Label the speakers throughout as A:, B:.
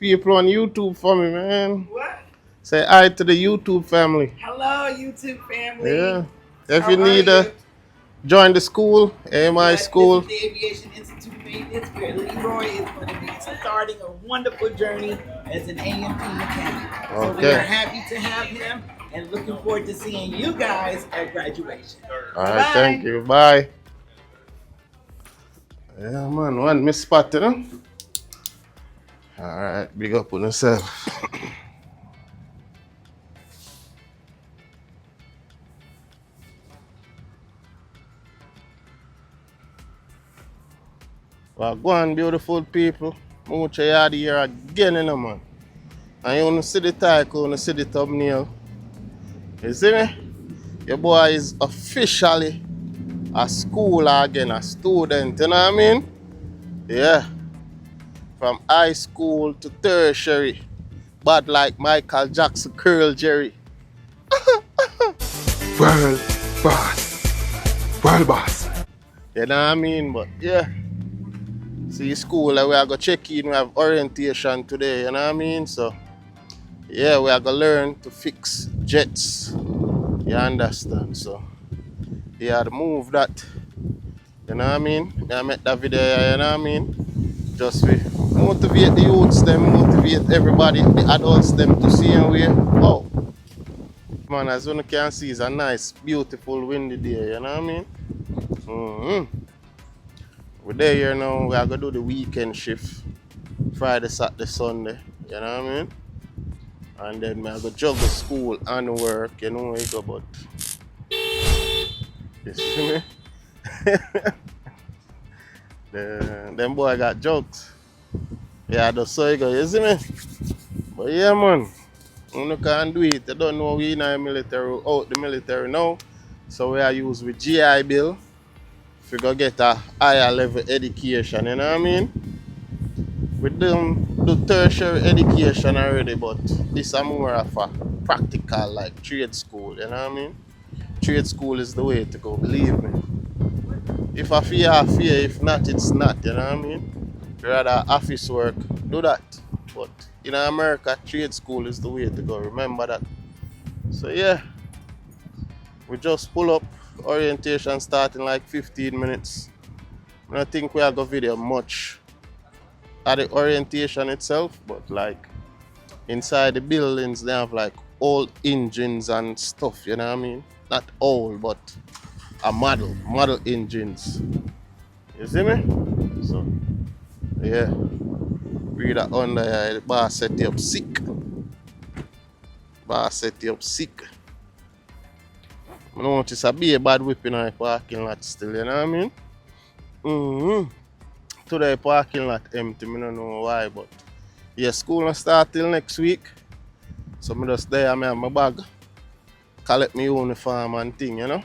A: people on YouTube for me, man.
B: What?
A: Say hi to the YouTube family.
B: Hello, YouTube family.
A: Yeah. If
B: How
A: you
B: are
A: need
B: you?
A: to join the school, AMI
B: Yes, this is
A: school.
B: the Aviation Institute of Maintenance, where Leroy is going to be starting a wonderful journey as an A&P mechanic. So we are
A: Okay.
B: happy to have him and looking forward to seeing you guys at graduation.
A: All
B: Bye
A: right. Thank
B: bye.
A: you. Bye. Yeah, man. One miss spot, you know. All right. Big up on yourself. Well, go on, beautiful people. Mucha yard here again, you know, man. And you want to see the title, you want to see the thumbnail. You see me? Your boy is officially a school again, a student, you know what I mean? Yeah, from high school to tertiary, but like Michael Jackson, Curl Jerry.
C: World boss. World boss.
A: You know what I mean? But yeah, see school, we are going to check in, we have orientation today, you know what I mean? So yeah, we are going to learn to fix jets, you understand? So yeah, to move that, you know what I mean? I make that video, you know what I mean? Just we motivate the youths, them motivate everybody, the adults, them to see and we. Wow, man, as you can see, it's a nice, beautiful, windy day. You know what I mean? We're there here now. We are gonna do the weekend shift, Friday, Saturday, Sunday. You know what I mean? And then we are gonna juggle school and work. You know where you go, but you see me? Them boy got jokes. Yeah, that's so you go. You see me? But yeah, man. You can't do it. You don't know we in the military, out the military now. So we are use with GI Bill if you go get a higher level education, you know what I mean? We do tertiary education already, but this is more of a practical like trade school, you know what I mean? Trade school is the way to go, believe me. If I fear, I fear. If not, it's not, you know what I mean? Rather office work, do that. But in America, trade school is the way to go. Remember that. So yeah, we just pull up, orientation starting like 15 minutes. I don't think we have got video much at the orientation itself, but like inside the buildings they have like old engines and stuff, you know what I mean? Not old, but a model engines. You see me? So yeah, read that under here, the bar set you up sick. Bar set you up sick. I notice a be a bad whipping on the parking lot still, you know what I mean? Today parking lot empty, I don't know why, but yeah, school not start till next week. So I just there, I have my bag, collect my uniform and thing, you know.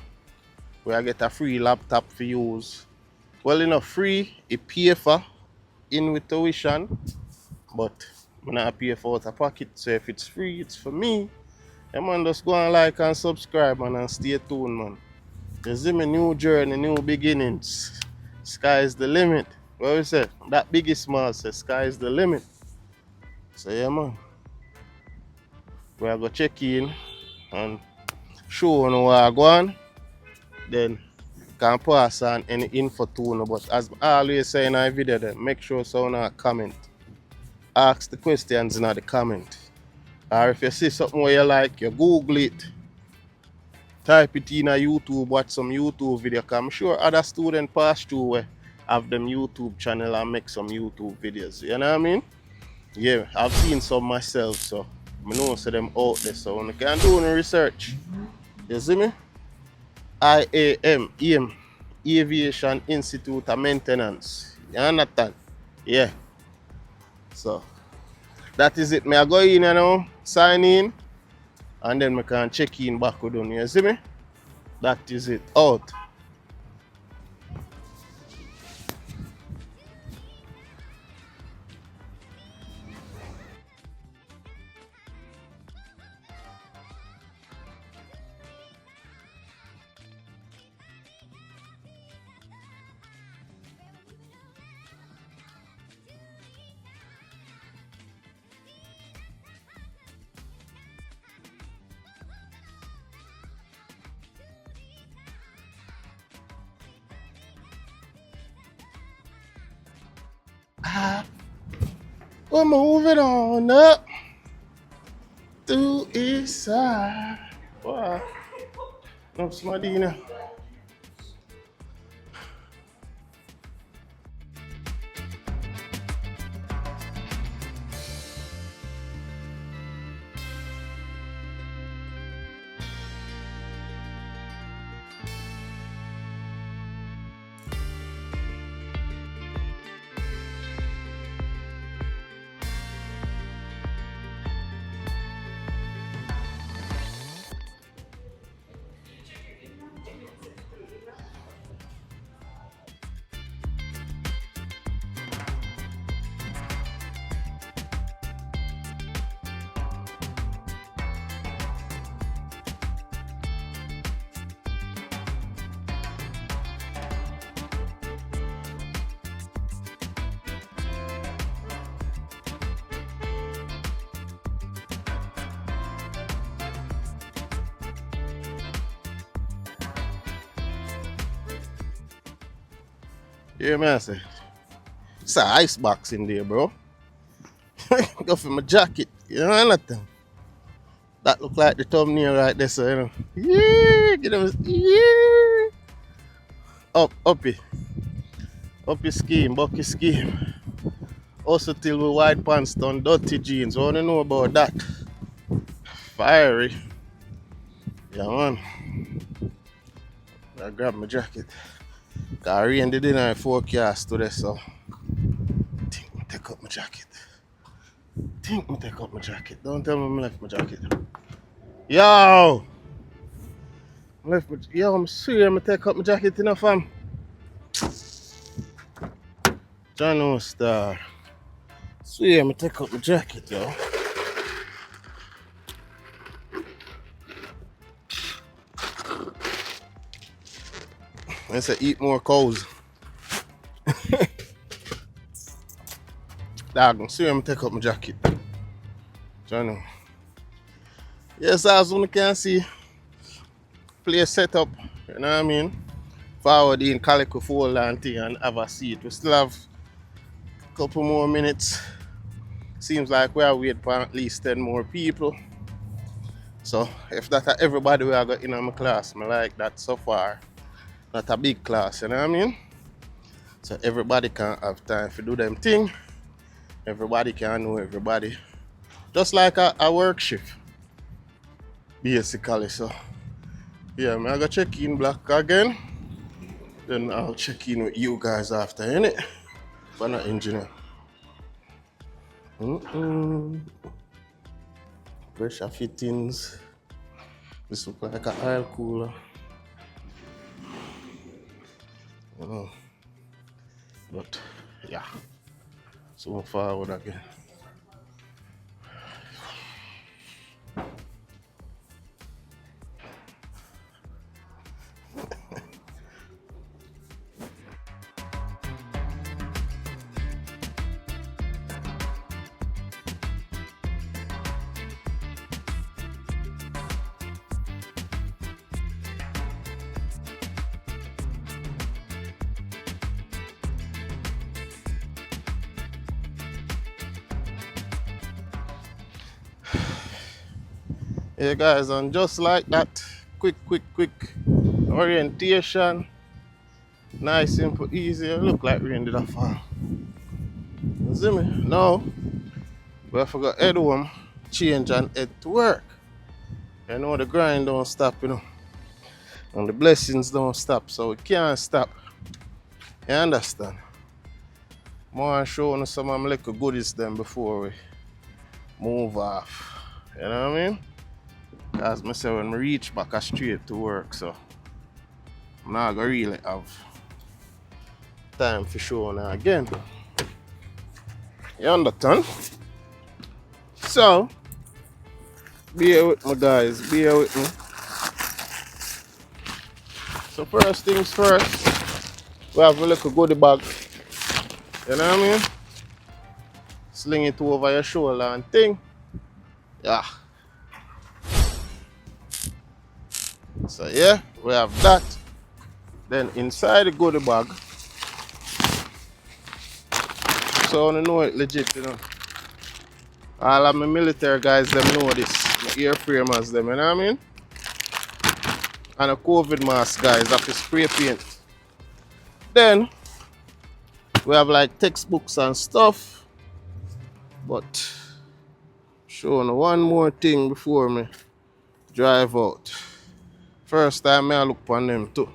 A: Where I get a free laptop for use. Well, you know, free, it pay for in with tuition, but I not pay for out of pocket. So if it's free, it's for me. Yeah, man, just go and like and subscribe, man, and stay tuned, man. You see me, new journey, new beginnings. Sky is the limit. What we say? That Biggie Small says sky is the limit. So yeah, man. We are going to check in and show you what I go on. Then can pass on any info to you. But as I always say in our video, then make sure someone comment. Ask the questions in the comment. Or if you see something where you like, you Google it. Type it in a YouTube, watch some YouTube video. Cause I'm sure other students pass through where have them YouTube channel and make some YouTube videos. You know what I mean? Yeah, I've seen some myself, so I know so them out there. So when you can do any research. You see me? IAM, Aviation Institute of Maintenance. You understand? Yeah. So that is it. I go in, sign in, and then I can check in back with them. You see me? That is it. Out. We're moving on up to east side. Wow. No, Smadina. Yeah, man, I say. It's an ice box in there, bro. Go for my jacket. You know anything? That look like the thumbnail right there, so you know. Yeah, get them. Yeah. Uppy. Uppy scheme, bucky scheme. Also till with white pants done dirty jeans. What do you know about that? Fiery. Yeah, man. I grab my jacket. Cause rain did in our forecast today, so think me take up my jacket. Think me take up my jacket. Don't tell me I left my jacket. Yo! I'm serious, I take up my jacket enough, fam. John no star. Swear, I take up my jacket, yo. I say eat more cows. Dog, I'm serious, I take up my jacket. John. Yes, as one can see, place set up, you know what I mean? Forward in calico fold and thing and have a seat. We still have a couple more minutes. Seems like we are waiting for at least 10 more people. So if that everybody we are got in my class, I like that so far. Not a big class, you know what I mean? So everybody can have time to do them thing. Everybody can know everybody. Just like a work shift. Basically, so yeah, I'm gonna check in black again. Then I'll check in with you guys after, innit? But not engineer. Pressure fittings. This look like an oil cooler. You know. But yeah. So forward again. Yeah guys, and just like that, quick orientation, nice, simple, easy. Look like rain did a fall. You see me? Now, we have to go head home, change and head to work. You know the grind don't stop, you know. And the blessings don't stop, so we can't stop. You understand? More show you some of my little goodies them before we move off. You know what I mean? As I say, when I reach back straight to work, so I'm not gonna really have time for show now again. You understand? So, bear with me guys, bear with me. So first things first, we have a little goodie bag. You know what I mean? Sling it over your shoulder and thing. Yeah. So yeah, we have that. Then inside the goodie bag, so I know it legit, you know. All of my military guys, them know this. My airframers, them, you know what I mean? And a COVID mask, guys, have to spray paint. Then, we have like textbooks and stuff. But, showing one more thing before me drive out. First time I look upon them too.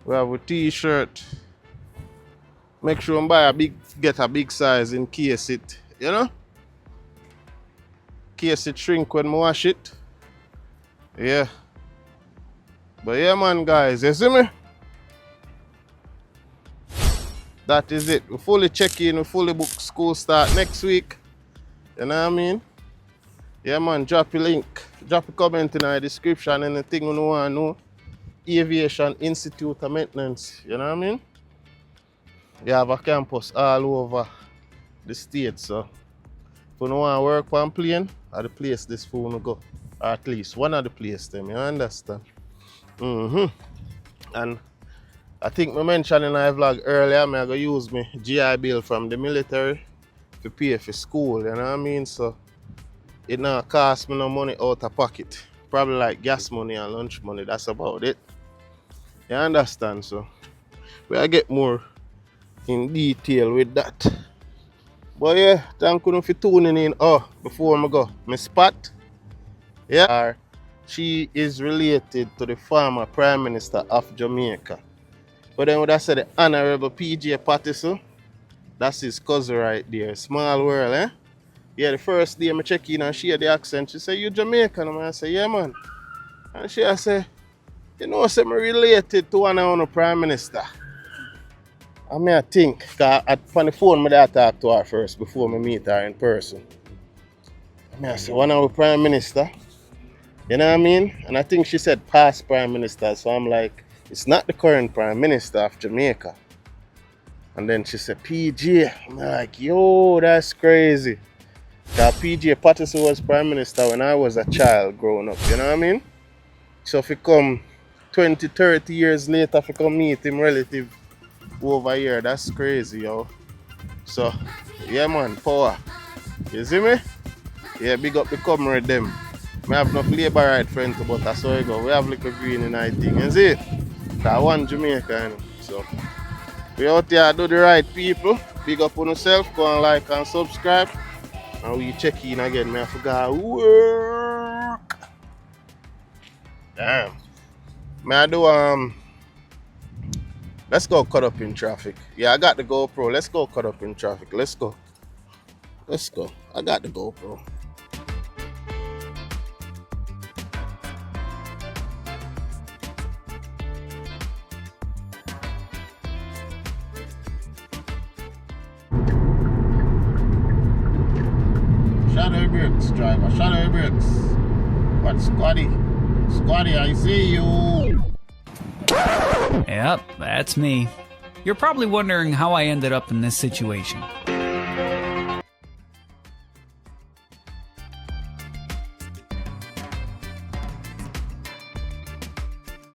A: We have a t-shirt. Make sure I get a big size in case it, you know? In case it shrink when I wash it. Yeah. But yeah, man, guys, you see me? That is it. We fully check in, we fully book school start next week. You know what I mean? Yeah, man, drop a link. Drop a comment in the description, anything you want to know. Aviation Institute of Maintenance, you know what I mean? You have a campus all over the state, so if you want to work on plane, at the place this phone will go. Or at least one of the places, them, you understand? And I think I mentioned in my vlog earlier, I'm going to use my GI Bill from the military to pay for school, you know what I mean? So it not cost me no money out of pocket. Probably like gas money and lunch money, that's about it. You understand? So we'll get more in detail with that. But yeah, thank you for tuning in. Oh, before I go, my spot, yeah, she is related to the former Prime Minister of Jamaica. But then when I said the Honorable PJ Patterson, that's his cousin right there. Small world, eh? Yeah, the first day I check in and she had the accent. She said, "You Jamaican?" And I said, "Yeah, man." And she said, "You know, I'm related to one of the Prime Minister." I mean, I think, because on the phone, I talk to her first before I meet her in person. I said, one of the Prime Minister, you know what I mean? And I think she said past Prime Minister, so I'm like, it's not the current Prime Minister of Jamaica. And then she said, PJ. I'm like, yo, that's crazy. Because PJ Patterson was Prime Minister when I was a child growing up, you know what I mean? So if you come 20, 30 years later, if you come meet him relative over here, that's crazy, yo. So, yeah, man, power. You see me? Yeah, big up the comrade them. I have enough labor right friend, but that's how it go. We have little green in I thing, you see? That one Jamaica, you know? So, we out here do the right people. Big up on yourself, go and like and subscribe. And we check in again, I forgot work. Damn. I do let's go cut up in traffic. Yeah, I got the GoPro. Let's go cut up in traffic. Let's go. Let's go. I got the GoPro. Shadow brakes, driver. Shadow brakes. But Squatty. Squatty, I see you.
D: Yep, that's me. You're probably wondering how I ended up in this situation.